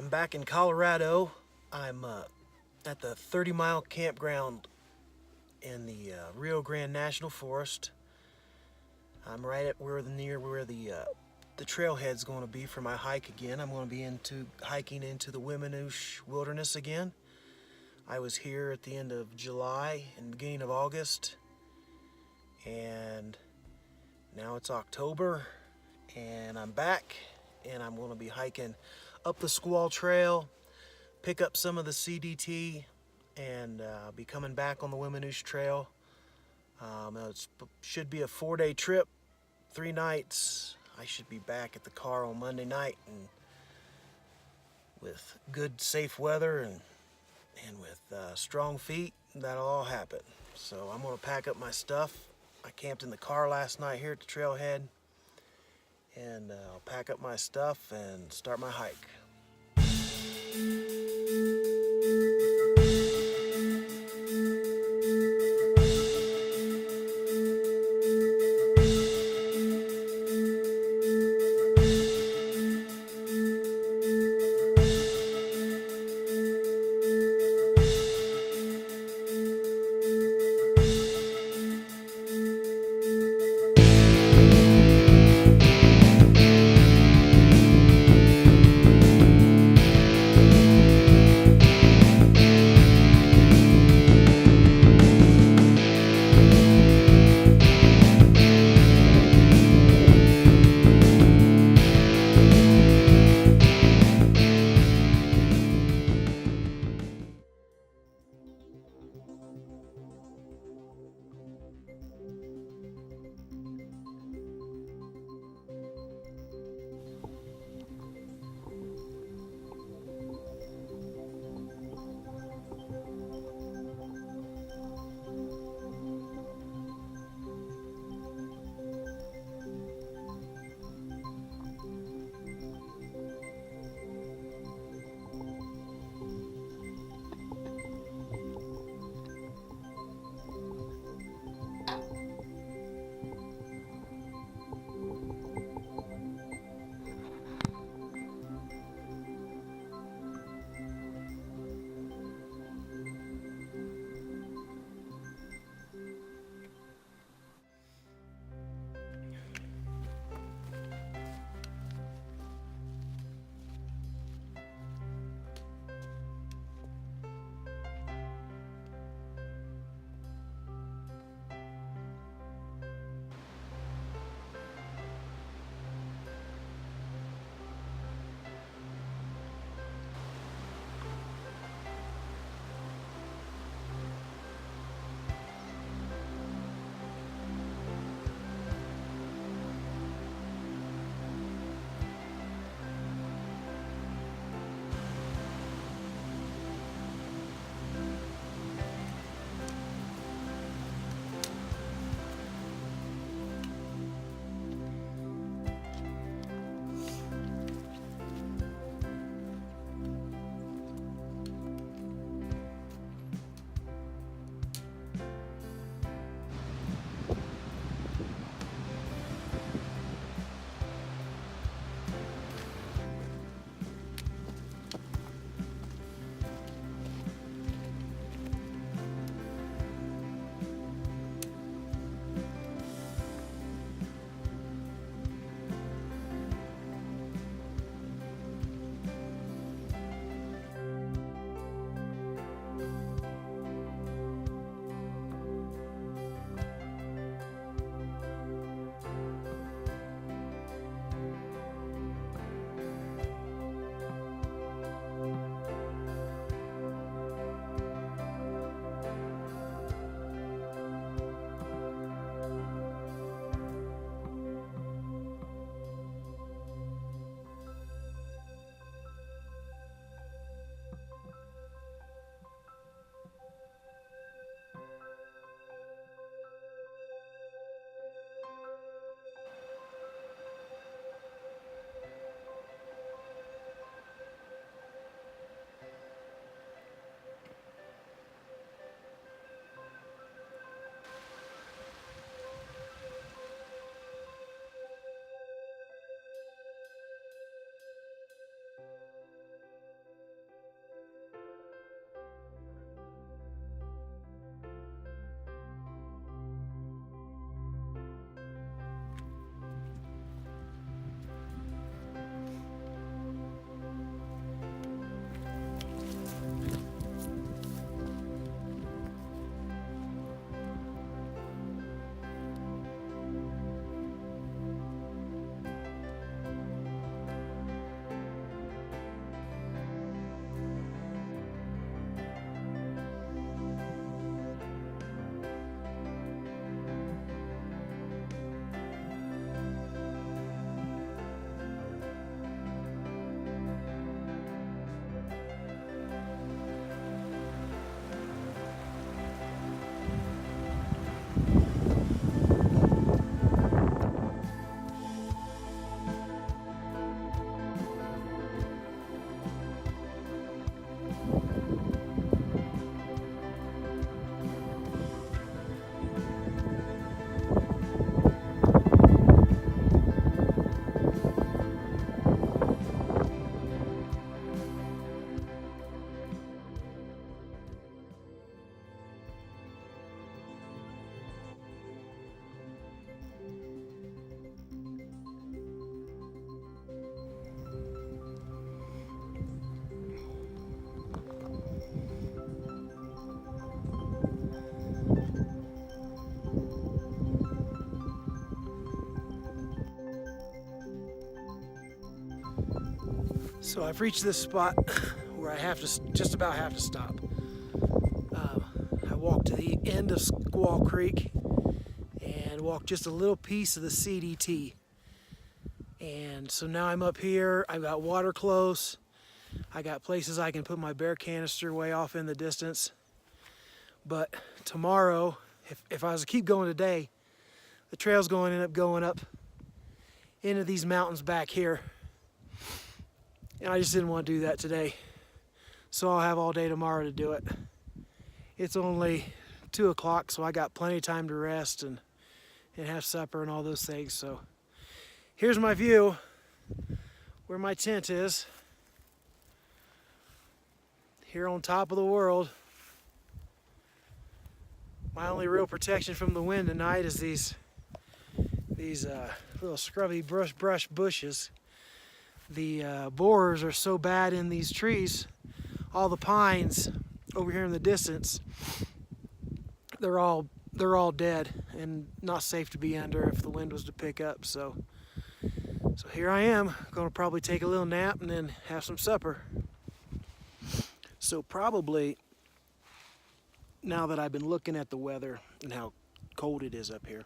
I'm back in Colorado. I'm at the 30 Mile campground in the Rio Grande National Forest. I'm right at near where the trailhead's going to be for my hike again. I'm going to be hiking into the Weminuche Wilderness again. I was here at the end of July and beginning of August, and now it's October, and I'm back, and I'm going to be hiking up the Squaw Trail, pick up some of the CDT, and be coming back on the Weminuche Trail. It should be a 4-day trip, 3 nights. I should be back at the car on Monday night, and with good, safe weather and with strong feet, that'll all happen. So I'm going to pack up my stuff. I camped in the car last night here at the trailhead, and I'll pack up my stuff and start my hike. So I've reached this spot where I have to just about have to stop. I walked to the end of Squaw Creek and walked just a little piece of the CDT. And so now I'm up here. I've got water close. I got places I can put my bear canister way off in the distance. But tomorrow, if I was to keep going today, the trail's going to end up going up into these mountains back here. And I just didn't want to do that today. So I'll have all day tomorrow to do it. It's only 2 o'clock, so I got plenty of time to rest and have supper and all those things. So here's my view where my tent is. Here on top of the world. My only real protection from the wind tonight is these little scrubby brush bushes. The borers are so bad in these trees. All the pines over here in the distance, they're all dead and not safe to be under if the wind was to pick up. So here I am, going to probably take a little nap and then have some supper. So probably, now that I've been looking at the weather and how cold it is up here,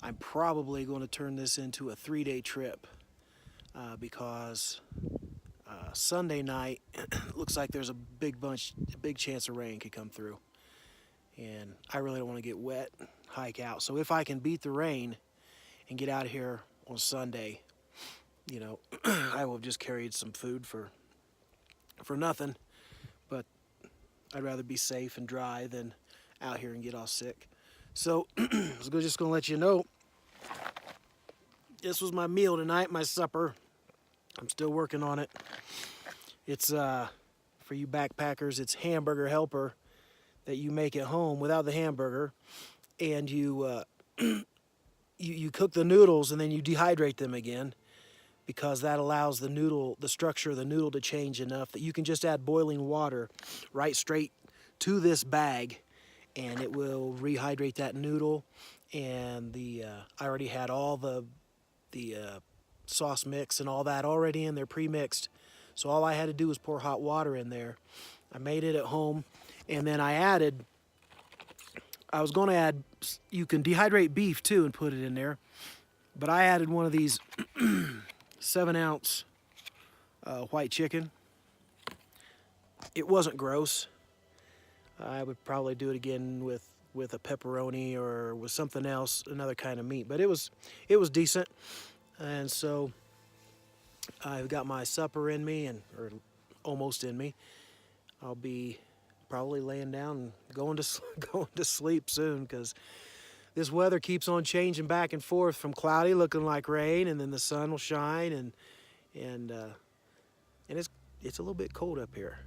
I'm probably going to turn this into a 3-day trip because Sunday night looks like there's a big chance of rain could come through, and I really don't want to get wet, hike out. So if I can beat the rain and get out of here on Sunday, you know, I will have just carried some food for nothing, but I'd rather be safe and dry than out here and get all sick. So I was just going to let you know, this was my meal tonight, my supper. I'm still working on it. It's, for you backpackers, it's hamburger helper that you make at home without the hamburger. And you, you cook the noodles and then you dehydrate them again, because that allows the structure of the noodle to change enough that you can just add boiling water right straight to this bag and it will rehydrate that noodle. And I already had all the sauce mix and all that already in there pre-mixed, so all I had to do was pour hot water in there. I made it at home, and then I was going to add, you can dehydrate beef too and put it in there, but I added one of these 7-ounce white chicken. It wasn't gross. I would probably do it again with a pepperoni or with something else, another kind of meat, but it was decent. And so I've got my supper in me, or almost in me. I'll be probably laying down and going to sleep soon, because this weather keeps on changing back and forth from cloudy looking like rain, and then the sun will shine, and it's a little bit cold up here.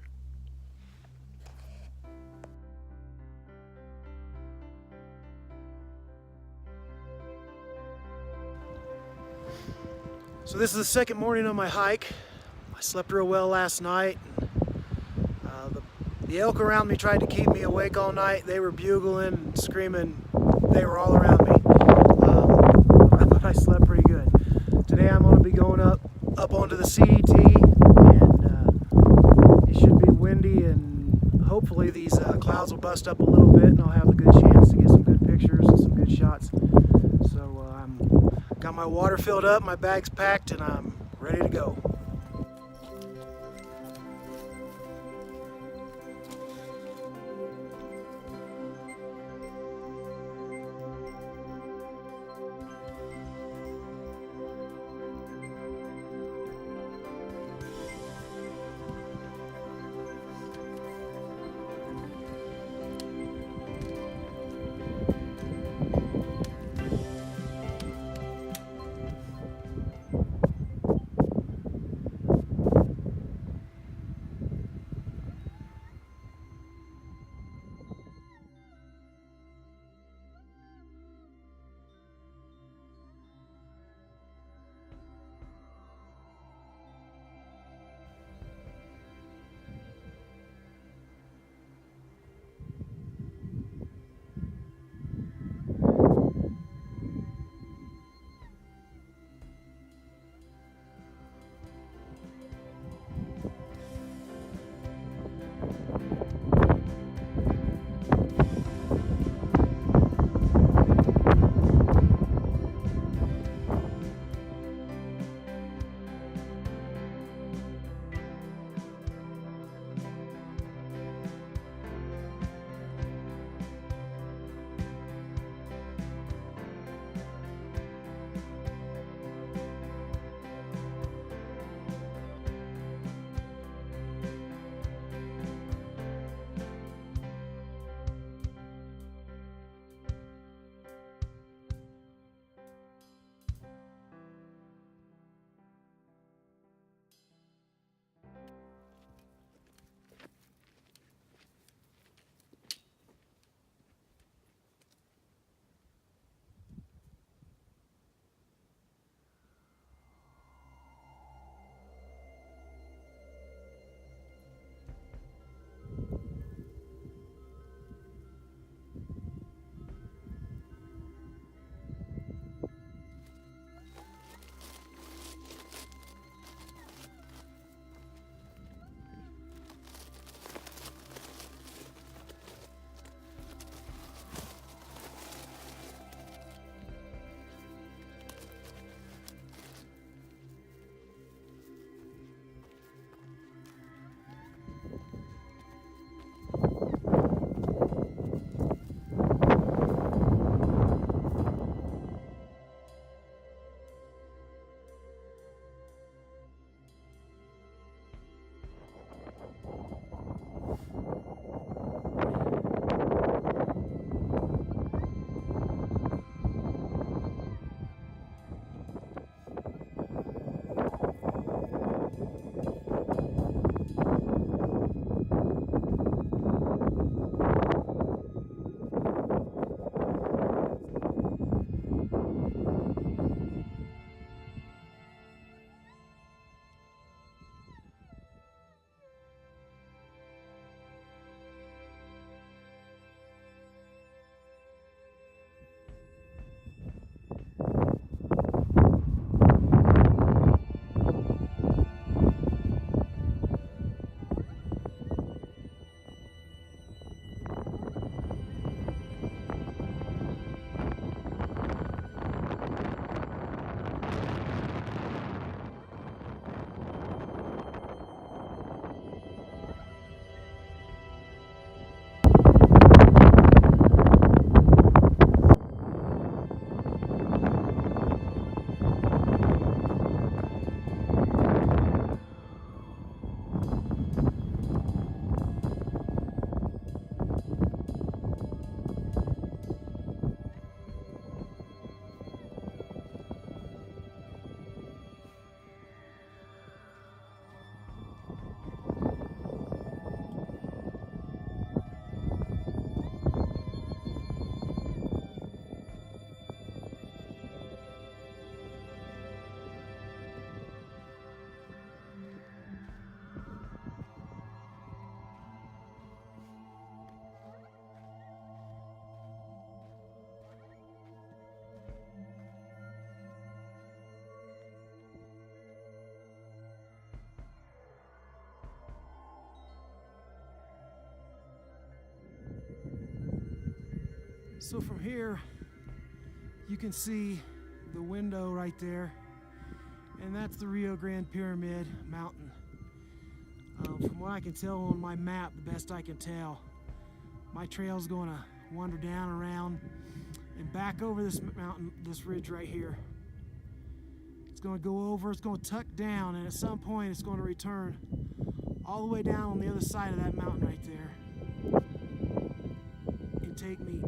So this is the second morning on my hike. I slept real well last night. The elk around me tried to keep me awake all night. They were bugling and screaming. They were all around me. I thought I slept pretty good. Today I'm going to be going up onto the CDT, and it should be windy, and hopefully these clouds will bust up a little bit and I'll have a good chance to get some good pictures and some good shots. So got my water filled up, my bag's packed, and I'm ready to go. So from here, you can see the window right there, and that's the Rio Grande Pyramid Mountain. From what I can tell on my map, the best I can tell, my trail's going to wander down, around, and back over this mountain, this ridge right here. It's going to go over, it's going to tuck down, and at some point it's going to return all the way down on the other side of that mountain right there and take me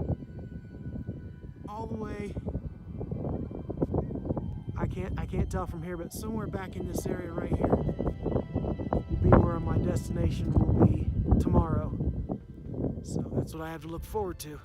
all the way. I can't tell from here, but somewhere back in this area right here will be where my destination will be tomorrow. So that's what I have to look forward to.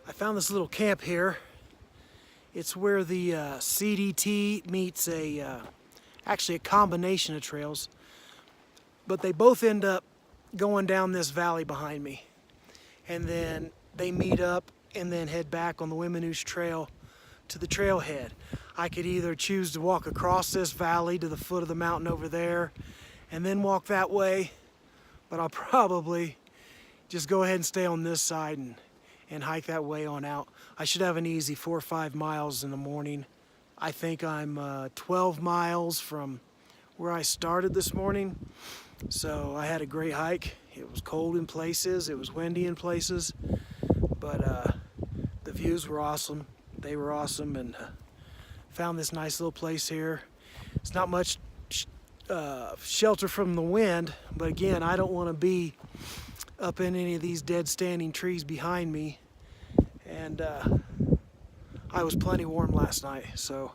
I found this little camp here. It's where the CDT meets actually a combination of trails, but they both end up going down this valley behind me. And then they meet up and then head back on the Weminuche Trail to the trailhead. I could either choose to walk across this valley to the foot of the mountain over there and then walk that way, but I'll probably just go ahead and stay on this side and hike that way on out. I should have an easy 4 or 5 miles in the morning. I think I'm 12 miles from where I started this morning. So I had a great hike. It was cold in places, it was windy in places, but the views were awesome. They were awesome, and found this nice little place here. It's not much shelter from the wind, but again, I don't want to be up in any of these dead standing trees behind me, and I was plenty warm last night, so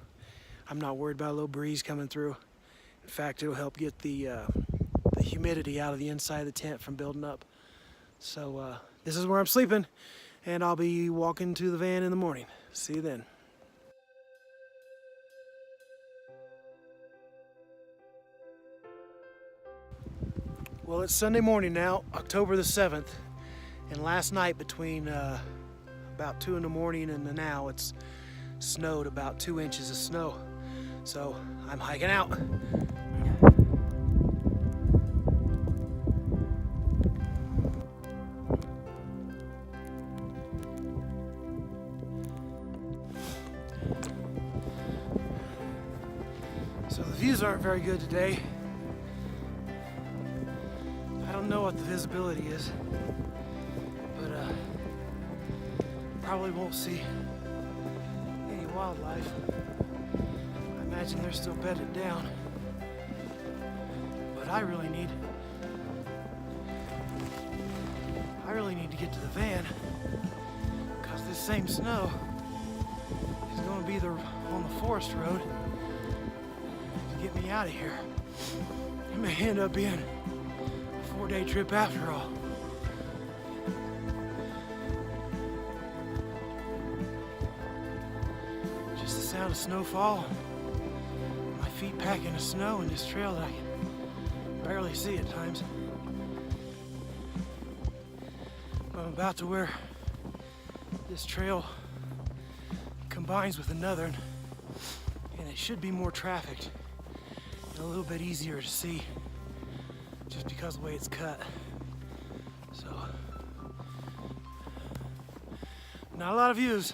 I'm not worried about a little breeze coming through. In fact, it'll help get the humidity out of the inside of the tent from building up. So this is where I'm sleeping, and I'll be walking to the van in the morning. See you then. Well, it's Sunday morning now, October the 7th, and last night between about 2 in the morning and now, it's snowed about 2 inches of snow. So I'm hiking out. So the views aren't very good today. I don't know what the visibility is, but probably won't see any wildlife. I imagine they're still bedded down, but I really need to get to the van, because this same snow is going to be on the forest road to get me out of here. It may end up being a 4-day trip after all. Just the sound of snowfall, my feet packing the snow in this trail that I can barely see at times. I'm about to where this trail combines with another, and it should be more trafficked and a little bit easier to see just because of the way it's cut. So, not a lot of views.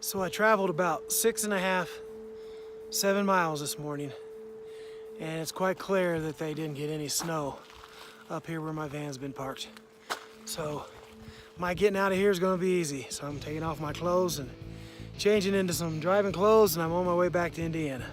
So I traveled about 6.5, 7 miles this morning, and it's quite clear that they didn't get any snow up here where my van's been parked. So my getting out of here is gonna be easy. So I'm taking off my clothes and changing into some driving clothes, and I'm on my way back to Indiana.